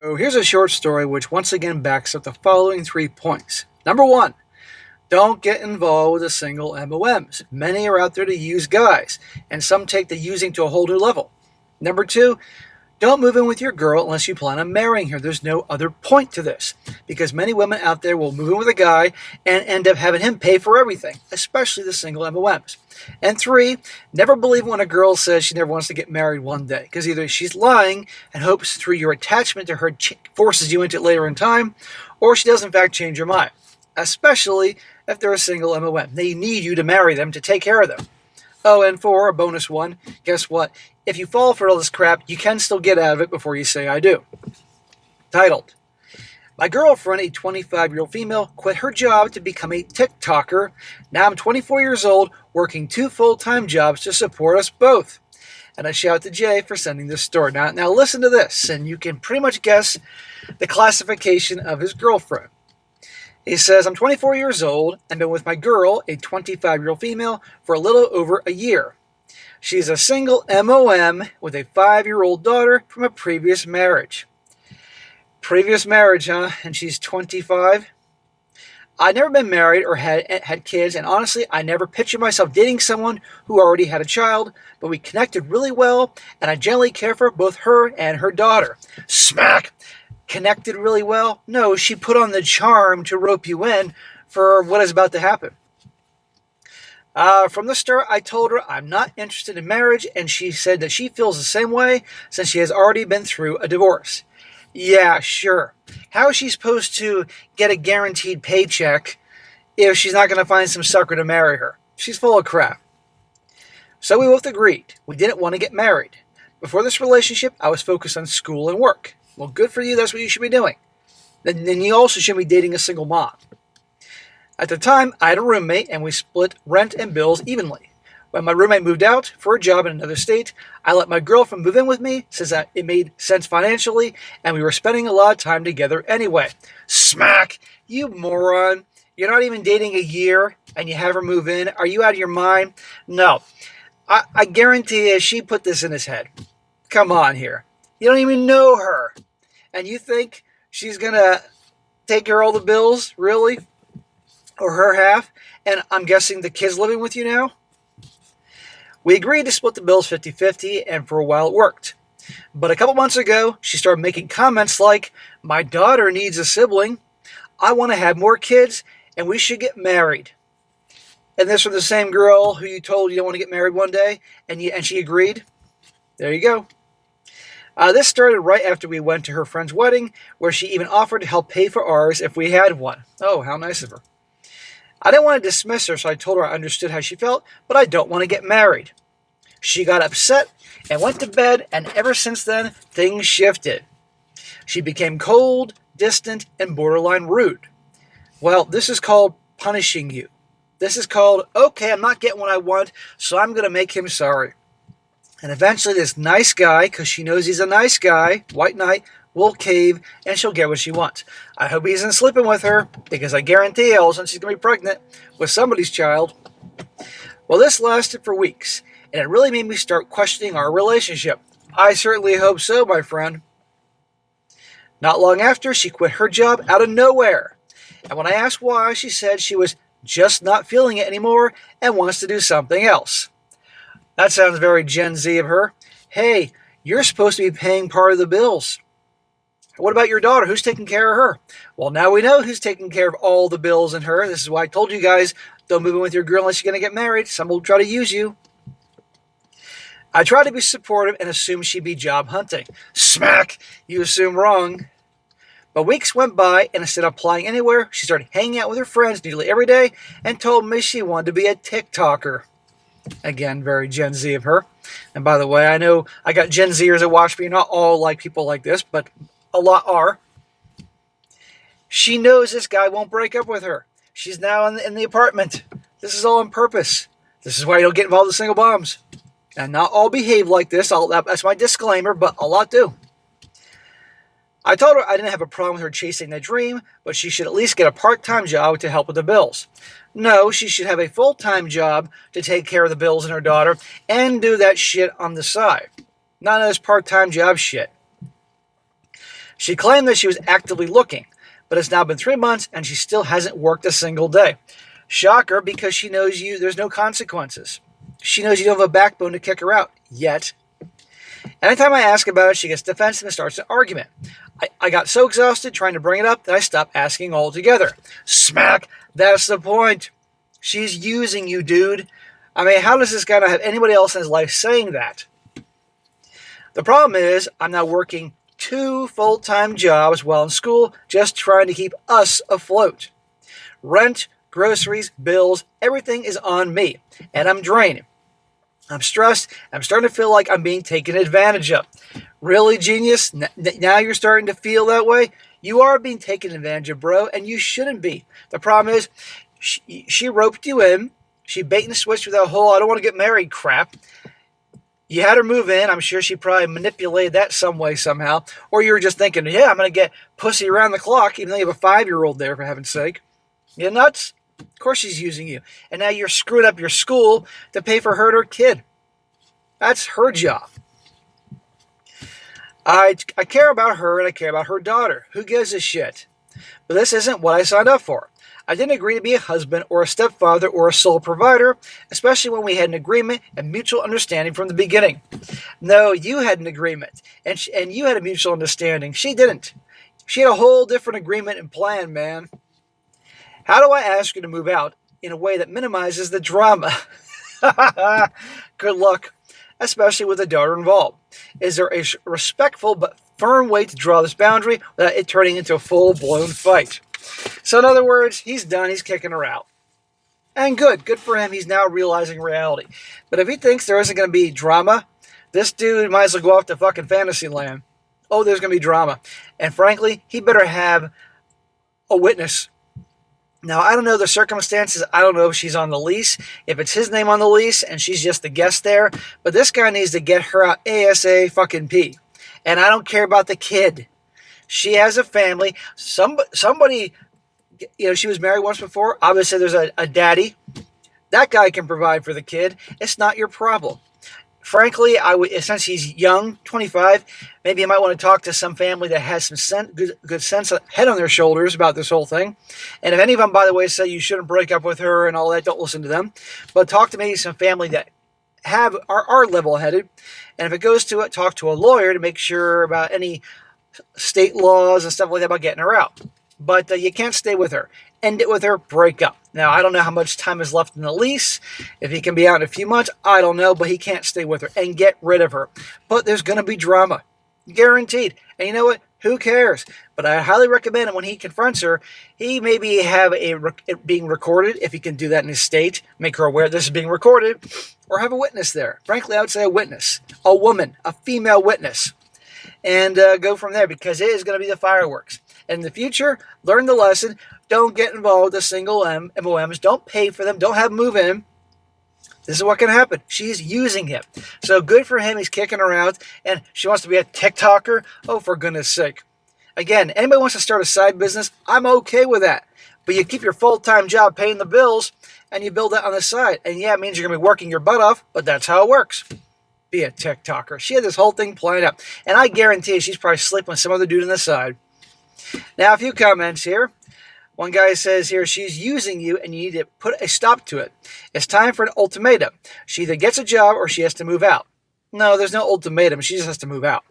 So here's a short story which once again backs up the following 3 points. Number one, don't get involved with the single MOMs. Many are out there to use guys, and some take the using to a whole new level. Number two, don't move in with your girl unless you plan on marrying her. There's no other point to this, because many women out there will move in with a guy and end up having him pay for everything, especially the single MOMs. And three, never believe when a girl says she never wants to get married one day, because either she's lying and hopes through your attachment to her forces you into it later in time, or she does in fact change her mind, especially if they're a single MOM. They need you to marry them to take care of them. Oh, and for a bonus one, guess what? If you fall for all this crap, you can still get out of it before you say I do. Titled, My girlfriend, a 25-year-old female, quit her job to become a TikToker. Now I'm 24 years old, working 2 full-time jobs to support us both. And I shout to Jay for sending this story. Now listen to this, and you can pretty much guess the classification of his girlfriend. He says, I'm 24 years old and been with my girl, a 25-year-old female, for a little over a year. She's a single MOM with a 5-year-old daughter from a previous marriage. Previous marriage, huh? And she's 25? I'd never been married or had kids, and honestly, I never pictured myself dating someone who already had a child, but we connected really well, and I generally care for both her and her daughter. Smack! Connected really well? No, she put on the charm to rope you in for what is about to happen. From the start, I told her I'm not interested in marriage, and she said that she feels the same way since she has already been through a divorce. Yeah, sure. How is she supposed to get a guaranteed paycheck if she's not going to find some sucker to marry her? She's full of crap. So we both agreed. We didn't want to get married. Before this relationship, I was focused on school and work. Well, good for you. That's what you should be doing. Then you also should be dating a single mom. At the time, I had a roommate, and we split rent and bills evenly. When my roommate moved out for a job in another state, I let my girlfriend move in with me since that it made sense financially, and we were spending a lot of time together anyway. Smack! You moron. You're not even dating a year, and you have her move in. Are you out of your mind? No. I guarantee you she put this in his head. Come on here. You don't even know her. And you think she's going to take care of all the bills? Really? Or her half? And I'm guessing the kid's living with you now? We agreed to split the bills 50-50, and for a while it worked. But a couple months ago, she started making comments like, my daughter needs a sibling, I want to have more kids, and we should get married. And this from the same girl who you told you don't want to get married one day, and she agreed? There you go. This started right after we went to her friend's wedding, where she even offered to help pay for ours if we had one. Oh, how nice of her. I didn't want to dismiss her, so I told her I understood how she felt, but I don't want to get married. She got upset and went to bed, and ever since then, things shifted. She became cold, distant, and borderline rude. Well, this is called punishing you. This is called, okay, I'm not getting what I want, so I'm going to make him sorry. And eventually this nice guy, because she knows he's a nice guy, white knight, will cave, and she'll get what she wants. I hope he isn't sleeping with her, because I guarantee all of a sudden she's going to be pregnant with somebody's child. Well, this lasted for weeks, and it really made me start questioning our relationship. I certainly hope so, my friend. Not long after, she quit her job out of nowhere. And when I asked why, she said she was just not feeling it anymore and wants to do something else. That sounds very Gen Z of her. Hey, you're supposed to be paying part of the bills. What about your daughter? Who's taking care of her? Well, now we know who's taking care of all the bills in her. This is why I told you guys, don't move in with your girl unless you're going to get married. Some will try to use you. I tried to be supportive and assumed she'd be job hunting. Smack! You assume wrong. But weeks went by, and instead of applying anywhere, she started hanging out with her friends nearly every day and told me she wanted to be a TikToker. Again, very Gen Z of her. And by the way, I know I got Gen Zers that watch me. Not all like people like this, but a lot are. She knows this guy won't break up with her. She's now in the apartment. This is all on purpose. This is why you don't get involved with single moms. And not all behave like this. That's my disclaimer, but a lot do. I told her I didn't have a problem with her chasing that dream, but she should at least get a part-time job to help with the bills. No, she should have a full-time job to take care of the bills and her daughter and do that shit on the side. None of this part-time job shit. She claimed that she was actively looking, but it's now been 3 months and she still hasn't worked a single day. Shocker, because she knows there's no consequences. She knows you don't have a backbone to kick her out, yet. Anytime I ask about it, she gets defensive and starts an argument. I got so exhausted trying to bring it up that I stopped asking altogether. Smack! That's the point. She's using you, dude. I mean, how does this guy not have anybody else in his life saying that? The problem is, I'm now working 2 full-time jobs while in school, just trying to keep us afloat. Rent, groceries, bills, everything is on me, and I'm drained. I'm stressed. I'm starting to feel like I'm being taken advantage of. Really, genius? Now you're starting to feel that way? You are being taken advantage of, bro, and you shouldn't be. The problem is, she roped you in. She bait and switched with that whole I don't want to get married crap. You had her move in. I'm sure she probably manipulated that some way, somehow. Or you were just thinking, yeah, I'm going to get pussy around the clock, even though you have a 5-year-old there, for heaven's sake. You nuts? Of course she's using you. And now you're screwing up your school to pay for her and her kid. That's her job. I care about her and I care about her daughter. Who gives a shit? But this isn't what I signed up for. I didn't agree to be a husband or a stepfather or a sole provider, especially when we had an agreement and mutual understanding from the beginning. No, you had an agreement and you had a mutual understanding. She didn't. She had a whole different agreement and plan, man. How do I ask you to move out in a way that minimizes the drama? Good luck, especially with a daughter involved. Is there a respectful but firm way to draw this boundary without it turning into a full-blown fight? So in other words, he's done. He's kicking her out. And good for him. He's now realizing reality. But if he thinks there isn't going to be drama, this dude might as well go off to fucking fantasy land. Oh, there's going to be drama. And frankly, he better have a witness. Now, I don't know the circumstances. I don't know if she's on the lease, if it's his name on the lease, and she's just the guest there. But this guy needs to get her out ASAP. And I don't care about the kid. She has a family. Somebody, she was married once before. Obviously, there's a daddy. That guy can provide for the kid. It's not your problem. Frankly, since he's young, 25, maybe you might want to talk to some family that has some good sense, head on their shoulders about this whole thing. And if any of them, by the way, say you shouldn't break up with her and all that, don't listen to them. But talk to maybe some family that are level-headed. And if it goes to it, talk to a lawyer to make sure about any state laws and stuff like that about getting her out. But you can't stay with her. End it with her, break up. Now, I don't know how much time is left in the lease. If he can be out in a few months, I don't know, but he can't stay with her and get rid of her. But there's going to be drama. Guaranteed. And you know what? Who cares? But I highly recommend it when he confronts her, he maybe have it being recorded, if he can do that in his state, make her aware this is being recorded, or have a witness there. Frankly, I would say a witness. A woman. A female witness. And go from there, because it is going to be the fireworks. And in the future, learn the lesson. Don't get involved with single MOMs. Don't pay for them. Don't have them move in. This is what can happen. She's using him. So good for him. He's kicking her out. And she wants to be a TikToker. Oh, for goodness sake. Again, anybody wants to start a side business, I'm okay with that. But you keep your full-time job paying the bills, and you build that on the side. And yeah, it means you're going to be working your butt off, but that's how it works. Be a TikToker. She had this whole thing planned out. And I guarantee she's probably sleeping with some other dude on the side. Now, a few comments here. One guy says here, she's using you and you need to put a stop to it. It's time for an ultimatum. She either gets a job or she has to move out. No, there's no ultimatum. She just has to move out.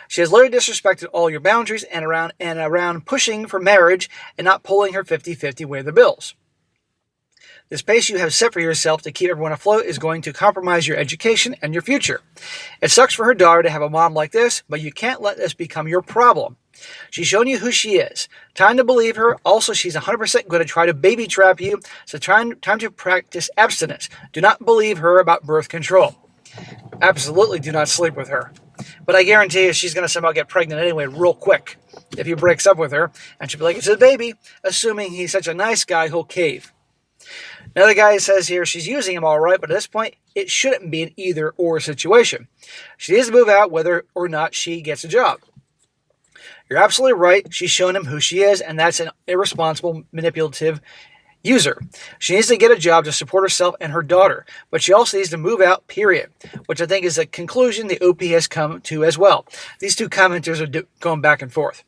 She has literally disrespected all your boundaries and around pushing for marriage and not pulling her 50-50 way of the bills. This pace you have set for yourself to keep everyone afloat is going to compromise your education and your future. It sucks for her daughter to have a mom like this, but you can't let this become your problem. She's shown you who she is. Time to believe her. Also, she's 100% going to try to baby trap you, so time to practice abstinence. Do not believe her about birth control. Absolutely do not sleep with her. But I guarantee you she's going to somehow get pregnant anyway real quick if he breaks up with her, and she'll be like, it's a baby, assuming he's such a nice guy who'll cave. Another guy says here she's using him all right, but at this point, it shouldn't be an either-or situation. She needs to move out whether or not she gets a job. You're absolutely right. She's shown him who she is, and that's an irresponsible, manipulative User. She needs to get a job to support herself and her daughter, but she also needs to move out, period. Which I think is a conclusion the OP has come to as well. These two commenters are going back and forth.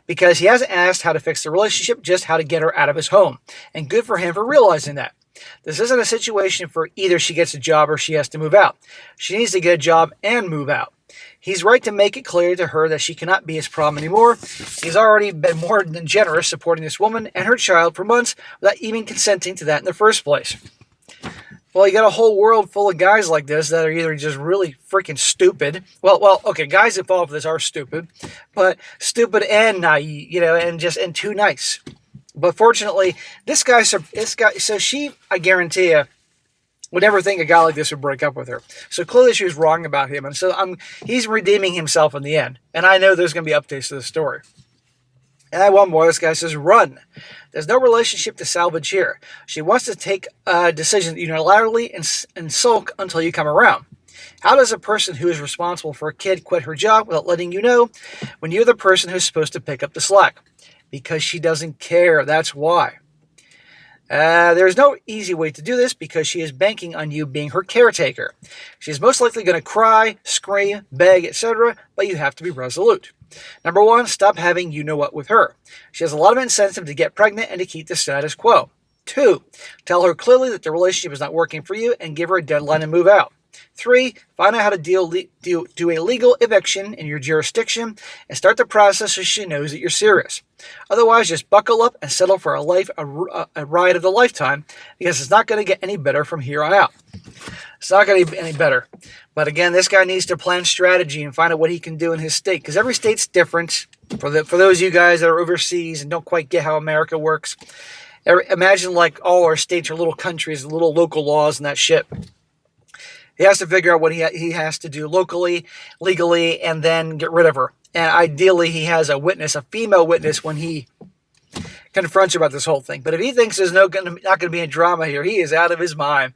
Because he hasn't asked how to fix the relationship, just how to get her out of his home. And good for him for realizing that. This isn't a situation for either she gets a job or she has to move out. She needs to get a job and move out. He's right to make it clear to her that she cannot be his problem anymore. He's already been more than generous supporting this woman and her child for months without even consenting to that in the first place. Well, you got a whole world full of guys like this that are either just really freaking stupid. Well, okay, guys involved in this are stupid, but stupid and naive, and too nice. But fortunately, this guy, so she, I guarantee you, would never think a guy like this would break up with her. So clearly she was wrong about him. And so he's redeeming himself in the end. And I know there's going to be updates to the story. And I want more. This guy says, run. There's no relationship to salvage here. She wants to take decisions unilaterally and sulk until you come around. How does a person who is responsible for a kid quit her job without letting you know when you're the person who's supposed to pick up the slack? Because she doesn't care. That's why. There's no easy way to do this because she is banking on you being her caretaker. She's most likely going to cry, scream, beg, etc., but you have to be resolute. Number one, stop having you-know-what with her. She has a lot of incentive to get pregnant and to keep the status quo. 2, tell her clearly that the relationship is not working for you and give her a deadline and move out. 3, find out how to do a legal eviction in your jurisdiction and start the process so she knows that you're serious. Otherwise, just buckle up and settle for a ride of the lifetime because it's not going to get any better from here on out. It's not going to be any better. But again, this guy needs to plan strategy and find out what he can do in his state because every state's different. For those of you guys that are overseas and don't quite get how America works, imagine like all our states are little countries, little local laws and that shit. He has to figure out what he has to do locally, legally, and then get rid of her. And ideally, he has a female witness, when he confronts her about this whole thing. But if he thinks there's not going to be a drama here, he is out of his mind.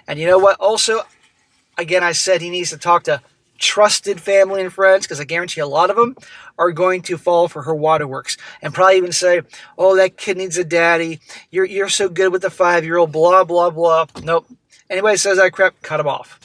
And you know what? Also, again, I said he needs to talk to trusted family and friends because I guarantee a lot of them are going to fall for her waterworks and probably even say, oh, that kid needs a daddy. You're so good with the 5-year-old, blah, blah, blah. Nope. Anybody says that crap, cut him off.